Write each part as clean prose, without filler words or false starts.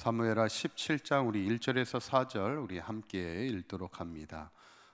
사무엘하 17장 우리 1절에서 4절 우리 함께 읽도록 합니다.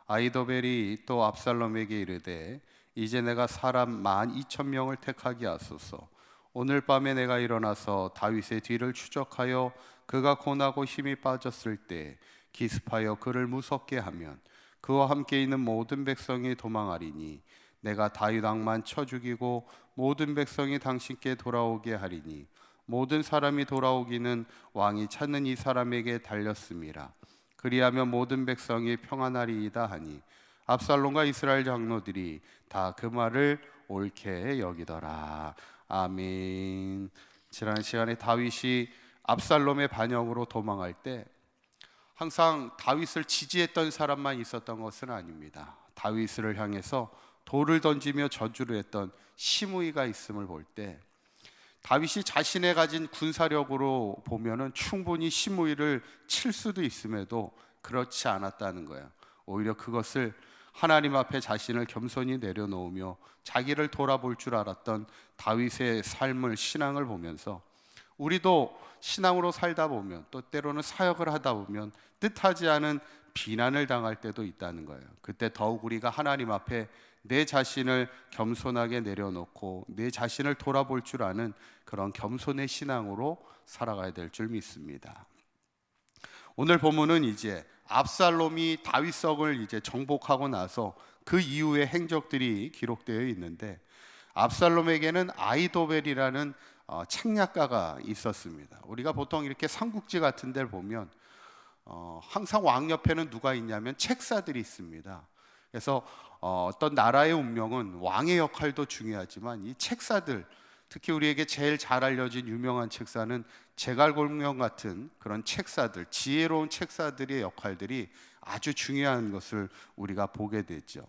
아히도벨이 또 압살롬에게 이르되 이제 내가 사람 12,000명을 택하게 하소서. 오늘 밤에 내가 일어나서 다윗의 뒤를 추적하여 그가 고나고 힘이 빠졌을 때 기습하여 그를 무섭게 하면 그와 함께 있는 모든 백성이 도망하리니 내가 다윗 왕만 쳐 죽이고 모든 백성이 당신께 돌아오게 하리니 모든 사람이 돌아오기는 왕이 찾는 이 사람에게 달렸음이라. 그리하면 모든 백성이 평안하리이다 하니 압살롬과 이스라엘 장로들이 다 그 말을 옳게 여기더라. 아멘. 지난 시간에 다윗이 압살롬의 반역으로 도망할 때 항상 다윗을 지지했던 사람만 있었던 것은 아닙니다. 다윗을 향해서 돌을 던지며 저주를 했던 시므이가 있음을 볼 때 다윗이 자신의 가진 군사력으로 보면은 충분히 시므이를 칠 수도 있음에도 그렇지 않았다는 거예요. 오히려 그것을 하나님 앞에 자신을 겸손히 내려놓으며 자기를 돌아볼 줄 알았던 다윗의 삶을, 신앙을 보면서 우리도 신앙으로 살다 보면 또 때로는 사역을 하다 보면 뜻하지 않은 비난을 당할 때도 있다는 거예요. 그때 더욱 우리가 하나님 앞에 내 자신을 겸손하게 내려놓고 내 자신을 돌아볼 줄 아는 그런 겸손의 신앙으로 살아가야 될 줄 믿습니다. 오늘 본문은 이제 압살롬이 다윗성을 이제 정복하고 나서 그 이후의 행적들이 기록되어 있는데 압살롬에게는 아히도벨이라는 책략가가 있었습니다. 우리가 보통 이렇게 삼국지 같은 데를 보면 항상 왕 옆에는 누가 있냐면 책사들이 있습니다. 그래서 어떤 나라의 운명은 왕의 역할도 중요하지만 이 책사들, 특히 우리에게 제일 잘 알려진 유명한 책사는 제갈공명 같은 그런 책사들, 지혜로운 책사들의 역할들이 아주 중요한 것을 우리가 보게 되죠.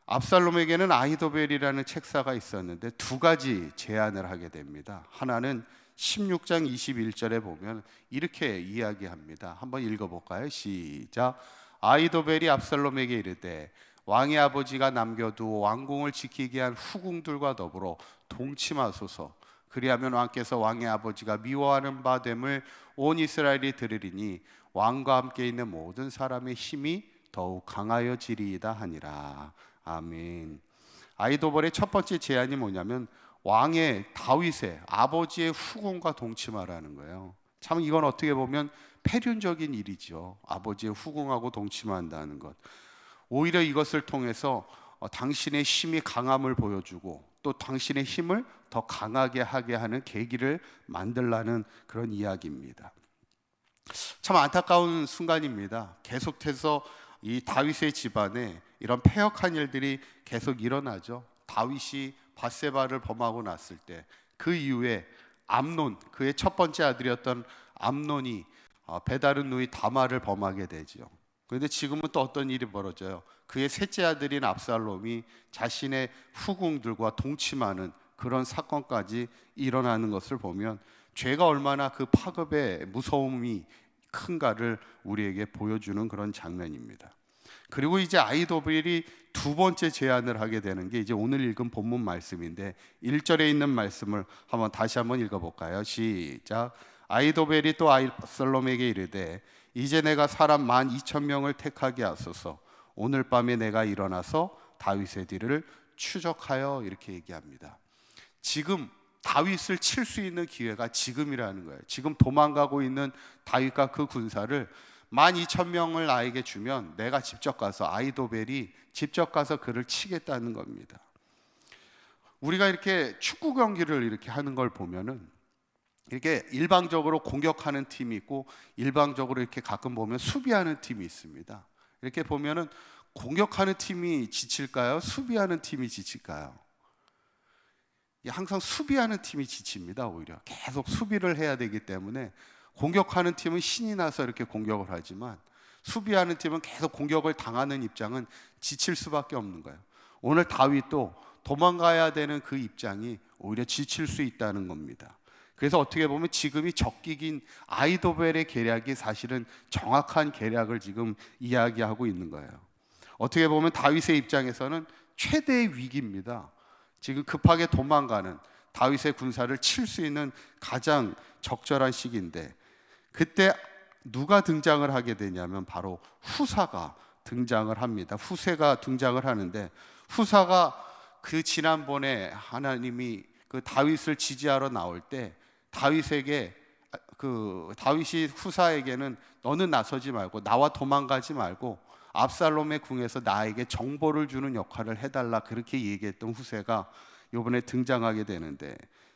압살롬에게는 아히도벨이라는 책사가 있었는데 두 가지 제안을 하게 됩니다. 하나는 16장 21절에 보면 이렇게 이야기합니다. 한번 읽어볼까요? 시작. 아히도벨이 압살롬에게 이르되 왕의 아버지가 남겨두어 왕궁을 지키게 한 후궁들과 더불어 동침하소서. 그리하면 왕께서 왕의 아버지가 미워하는 바 됨을 온 이스라엘이 들으리니 왕과 함께 있는 모든 사람의 힘이 더욱 강하여지리이다 하니라. 아멘. 아히도벨의 첫 번째 제안이 뭐냐면 왕의 다윗의 아버지의 후궁과 동침하라는 거예요. 참 이건 어떻게 보면 폐륜적인 일이죠. 아버지의 후궁하고 동침한다는 것. 오히려 이것을 통해서 당신의 힘이 강함을 보여주고 또 당신의 힘을 더 강하게 하게 하는 계기를 만들라는 그런 이야기입니다. 참 안타까운 순간입니다. 계속해서 이 다윗의 집안에 이런 패역한 일들이 계속 일어나죠. 다윗이 밧세바를 범하고 났을 때 그 이후에 암논, 그의 첫 번째 아들이었던 암논이 배다른 누이 다말을 범하게 되죠. 그런데 지금은 또 어떤 일이 벌어져요? 그의 셋째 아들인 압살롬이 자신의 후궁들과 동침하는 그런 사건까지 일어나는 것을 보면 죄가 얼마나 그 파급의 무서움이 큰가를 우리에게 보여주는 그런 장면입니다. 그리고 이제 아히도벨이 두 번째 제안을 하게 되는 게 이제 오늘 읽은 본문 말씀인데 1절에 있는 말씀을 다시 한번 읽어볼까요? 시작. 아히도벨이 또 압살롬에게 이르되 이제 내가 사람 12,000명을 택하게 하소서. 오늘 밤에 내가 일어나서 다윗의 뒤를 추적하여, 이렇게 얘기합니다. 지금 다윗을 칠 수 있는 기회가 지금이라는 거예요. 지금 도망가고 있는 다윗과 그 군사를 12,000명을 나에게 주면 내가 직접 가서, 아히도벨이 직접 가서 그를 치겠다는 겁니다. 우리가 이렇게 축구 경기를 이렇게 하는 걸 보면은 이렇게 일방적으로 공격하는 팀이 있고 일방적으로 이렇게 가끔 보면 수비하는 팀이 있습니다. 이렇게 보면은 공격하는 팀이 지칠까요? 수비하는 팀이 지칠까요? 항상 수비하는 팀이 지칩니다. 오히려 계속 수비를 해야 되기 때문에 공격하는 팀은 신이 나서 이렇게 공격을 하지만 수비하는 팀은 계속 공격을 당하는 입장은 지칠 수밖에 없는 거예요. 오늘 다윗도 도망가야 되는 그 입장이 오히려 지칠 수 있다는 겁니다. 그래서 어떻게 보면 지금이 적기긴 아히도벨의 계략이 사실은 정확한 계략을 지금 이야기하고 있는 거예요. 어떻게 보면 다윗의 입장에서는 최대의 위기입니다. 지금 급하게 도망가는, 다윗의 군사를 칠 수 있는 가장 적절한 시기인데, 그때 누가 등장을 하게 되냐면 바로 후사가 등장을 합니다. 후세가 등장을 하는데, 후사가 그 지난번에 하나님이 그 다윗을 지지하러 나올 때 다윗에게 다윗이 후사에게는 너는 나서지 말고 나와 도망가지 말고 압살롬의 궁에서 나에게 정보를 주는 역할을 해달라, 그렇게 얘기했던 후세가 이번에 등장하게 되는데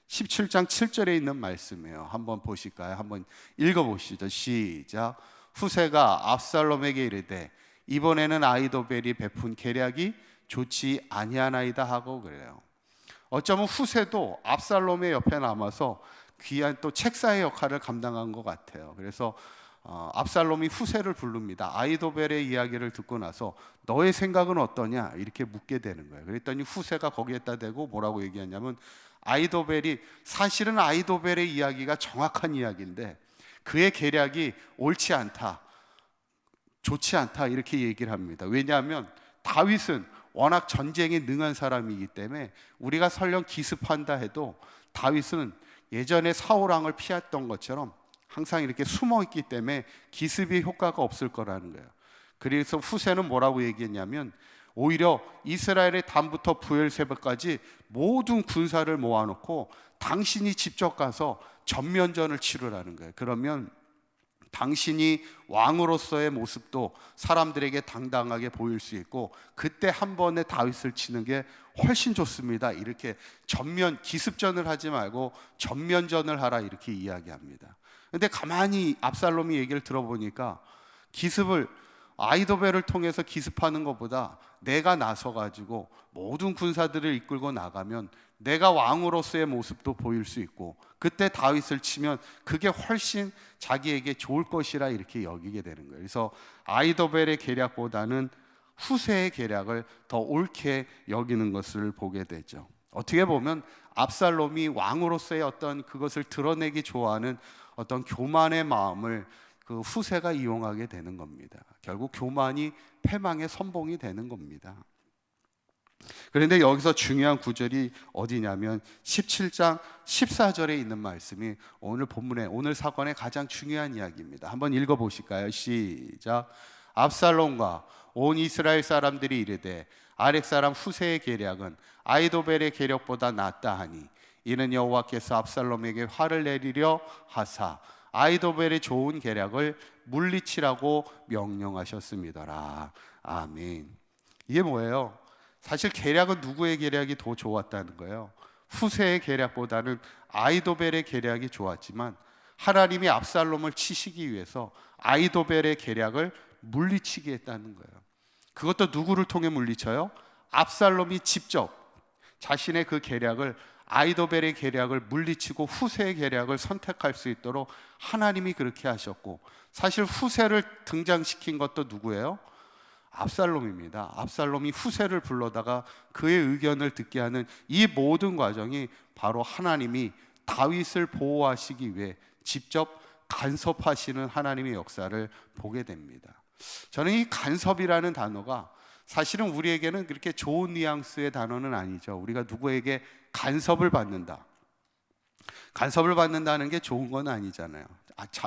17장 7절에 있는 말씀이에요. 한번 보실까요? 한번 읽어보시죠. 시작. 후세가 압살롬에게 이르되 이번에는 아히도벨이 베푼 계략이 좋지 아니하나이다 하고 그래요. 어쩌면 후세도 압살롬의 옆에 남아서 귀한 또 책사의 역할을 감당한 것 같아요. 그래서 압살롬이 후세를 부릅니다. 아히도벨의 이야기를 듣고 나서 너의 생각은 어떠냐 이렇게 묻게 되는 거예요. 그랬더니 후세가 거기에다 대고 뭐라고 얘기하냐면, 사실은 아히도벨의 이야기가 정확한 이야기인데 그의 계략이 옳지 않다, 좋지 않다, 이렇게 얘기를 합니다. 왜냐하면 다윗은 워낙 전쟁에 능한 사람이기 때문에 우리가 설령 기습한다 해도 다윗은 예전에 사울왕을 피했던 것처럼 항상 이렇게 숨어 있기 때문에 기습이 효과가 없을 거라는 거예요. 그래서 후세는 뭐라고 얘기했냐면, 오히려 이스라엘의 단부터 부엘세바까지 모든 군사를 모아놓고 당신이 직접 가서 전면전을 치르라는 거예요. 그러면 당신이 왕으로서의 모습도 사람들에게 당당하게 보일 수 있고 그때 한 번에 다윗을 치는 게 훨씬 좋습니다. 이렇게 기습전을 하지 말고 전면전을 하라, 이렇게 이야기합니다. 근데 가만히 압살롬이 얘기를 들어보니까 아히도벨을 통해서 기습하는 것보다 내가 나서가지고 모든 군사들을 이끌고 나가면 내가 왕으로서의 모습도 보일 수 있고 그때 다윗을 치면 그게 훨씬 자기에게 좋을 것이라, 이렇게 여기게 되는 거예요. 그래서 아히도벨의 계략보다는 후세의 계략을 더 옳게 여기는 것을 보게 되죠. 어떻게 보면 압살롬이 왕으로서의 어떤 그것을 드러내기 좋아하는 어떤 교만의 마음을 그 후세가 이용하게 되는 겁니다. 결국 교만이 패망의 선봉이 되는 겁니다. 그런데 여기서 중요한 구절이 어디냐면 17장 14절에 있는 말씀이 오늘 본문의, 오늘 사건의 가장 중요한 이야기입니다. 한번 읽어보실까요? 시작. 압살롬과 온 이스라엘 사람들이 이르되 아렉 사람 후세의 계략은 아히도벨의 계략보다 낫다 하니 이는 여호와께서 압살롬에게 화를 내리려 하사 아히도벨의 좋은 계략을 물리치라고 명령하셨습니다라. 아멘. 이게 뭐예요? 사실 계략은 누구의 계략이 더 좋았다는 거예요. 후세의 계략보다는 아히도벨의 계략이 좋았지만 하나님이 압살롬을 치시기 위해서 아히도벨의 계략을 물리치게 했다는 거예요. 그것도 누구를 통해 물리쳐요? 압살롬이 직접 자신의 그 계략을, 아히도벨의 계략을 물리치고 후세의 계략을 선택할 수 있도록 하나님이 그렇게 하셨고, 사실 후세를 등장시킨 것도 누구예요? 압살롬입니다. 압살롬이 후세를 불러다가 그의 의견을 듣게 하는 이 모든 과정이 바로 하나님이 다윗을 보호하시기 위해 직접 간섭하시는 하나님의 역사를 보게 됩니다. 저는 이 간섭이라는 단어가 사실은 우리에게는 그렇게 좋은 뉘앙스의 단어는 아니죠. 우리가 누구에게 간섭을 받는다, 간섭을 받는다는 게 좋은 건 아니잖아요.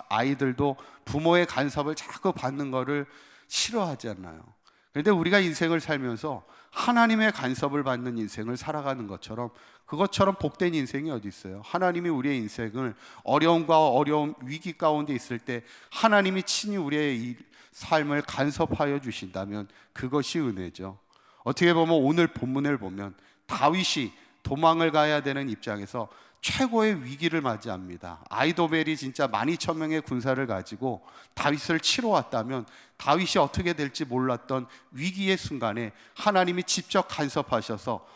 아이들도 부모의 간섭을 자꾸 받는 거를 싫어하잖아요. 그런데 우리가 인생을 살면서 하나님의 간섭을 받는 인생을 살아가는 것처럼, 그것처럼 복된 인생이 어디 있어요? 하나님이 우리의 인생을 어려움과 어려움, 위기 가운데 있을 때 하나님이 친히 우리의 이 삶을 간섭하여 주신다면 그것이 은혜죠. 어떻게 보면 오늘 본문을 보면 다윗이 도망을 가야 되는 입장에서 최고의 위기를 맞이합니다. 아히도벨이 진짜 12,000명의 군사를 가지고 다윗을 치러 왔다면 다윗이 어떻게 될지 몰랐던 위기의 순간에 하나님이 직접 간섭하셔서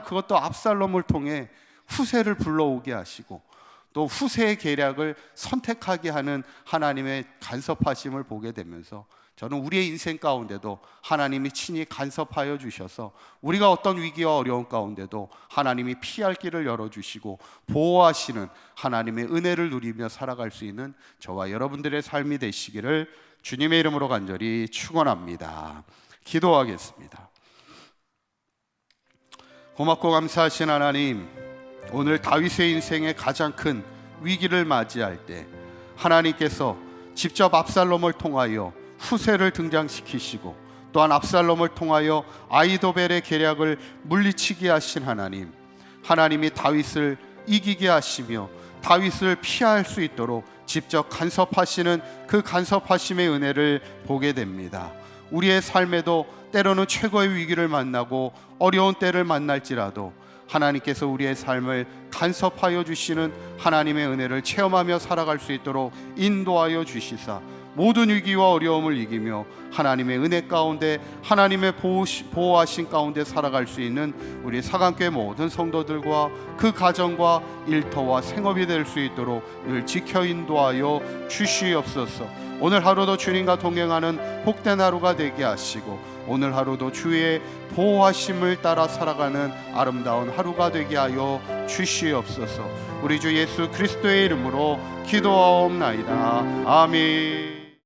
그것도 압살롬을 통해 후세를 불러오게 하시고 또 후세의 계략을 선택하게 하는 하나님의 간섭하심을 보게 되면서 저는 우리의 인생 가운데도 하나님이 친히 간섭하여 주셔서 우리가 어떤 위기와 어려움 가운데도 하나님이 피할 길을 열어주시고 보호하시는 하나님의 은혜를 누리며 살아갈 수 있는 저와 여러분들의 삶이 되시기를 주님의 이름으로 간절히 축원합니다. 기도하겠습니다. 고맙고 감사하신 하나님, 오늘 다윗의 인생의 가장 큰 위기를 맞이할 때 하나님께서 직접 압살롬을 통하여 후세를 등장시키시고 또한 압살롬을 통하여 아히도벨의 계략을 물리치게 하신 하나님, 하나님이 다윗을 이기게 하시며 다윗을 피할 수 있도록 직접 간섭하시는 그 간섭하심의 은혜를 보게 됩니다. 우리의 삶에도 때로는 최고의 위기를 만나고 어려운 때를 만날지라도 하나님께서 우리의 삶을 간섭하여 주시는 하나님의 은혜를 체험하며 살아갈 수 있도록 인도하여 주시사 모든 위기와 어려움을 이기며 하나님의 은혜 가운데 하나님의 보호하신 가운데 살아갈 수 있는 우리 사강교회 모든 성도들과 그 가정과 일터와 생업이 될 수 있도록 늘 지켜 인도하여 주시옵소서. 오늘 하루도 주님과 동행하는 복된 하루가 되게 하시고 오늘 하루도 주의 보호하심을 따라 살아가는 아름다운 하루가 되게 하여 주시옵소서. 우리 주 예수 그리스도의 이름으로 기도하옵나이다. 아멘.